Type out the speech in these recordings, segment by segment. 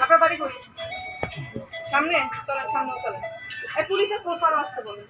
আপনার বাড়ি কই? সামনে চলেন, সামনে চলেন। পুলিশের প্রোফাইল আসতে বলেন।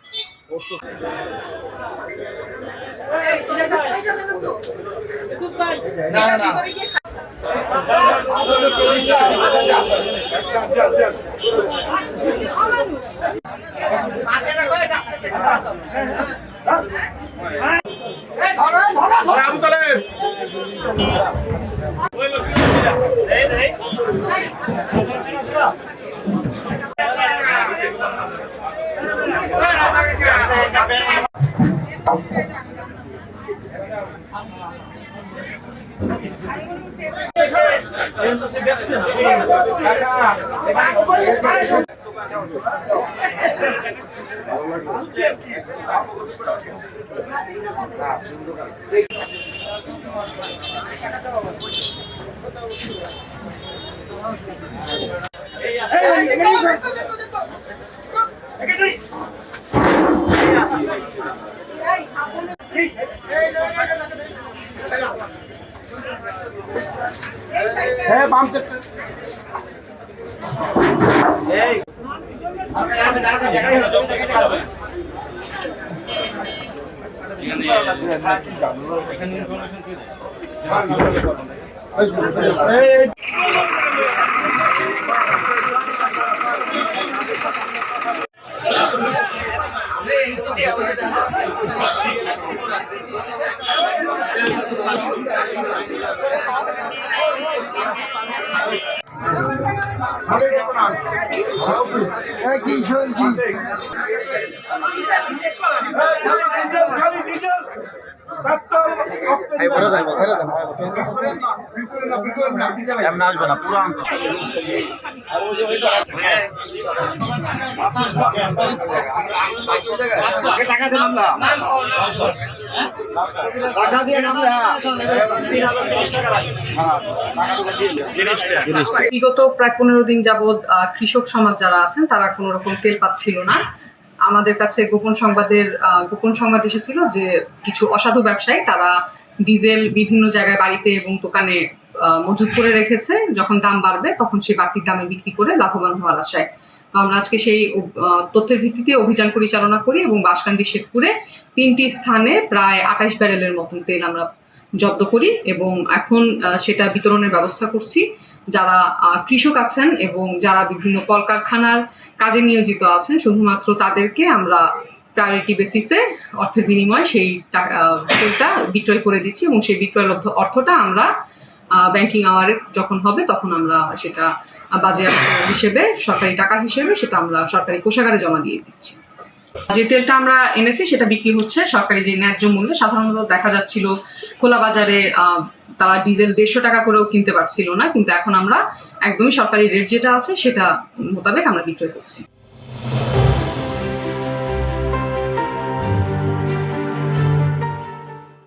বিগত প্রায় 15 দিন যাবৎ কৃষক সমাজ যারা আছেন তারা কোনো রকম তেল পাচ্ছিল না। আমাদের কাছে গোপন সংবাদ এসেছিল যে কিছু অসাধু ব্যবসায়ী তারা ডিজেল বিভিন্ন জায়গায় বাড়িতে এবং দোকানে মজুত করে রেখেছে, যখন দাম বাড়বে তখন সেই বাড়তির দামে বিক্রি করে লাভবান হওয়ার আশায়। তো আমরা আজকে সেই তথ্যের ভিত্তিতে অভিযান পরিচালনা করি এবং বাঁশকান্দি শেখপুরে 3টি স্থানে প্রায় 28 ব্যারেলের মতন তেল আমরা জব্দ করি এবং এখন সেটা বিতরণের ব্যবস্থা করছি। যারা কৃষক আছেন এবং যারা বিভিন্ন কলকারখানার কাজে নিয়োজিত আছেন শুধুমাত্র তাদেরকে আমরা প্রায়োরিটি বেসিসে অর্থের বিনিময়ে সেই তেলটা বিক্রয় করে দিচ্ছি এবং সেই বিক্রয়লব্ধ অর্থটা আমরা ব্যাংকিং আওয়ারে যখন হবে তখন আমরা সেটা বাজেয়াপ্ত হিসেবে সরকারি টাকা হিসেবে সেটা আমরা সরকারি কোষাগারে জমা দিয়ে দিচ্ছি। যে তেলটা আমরা এনেছি সেটা বিক্রি হচ্ছে সরকারি যে ন্যায্য মূল্যে। সাধারণত দেখা যাচ্ছিল খোলা বাজারে তারা ডিজেল 150 টাকা করেও কিনতে পারছিল না, কিন্তু এখন আমরা একদমই সরকারি রেট যেটা আছে সেটা মোতাবেক আমরা বিক্রয় করছি।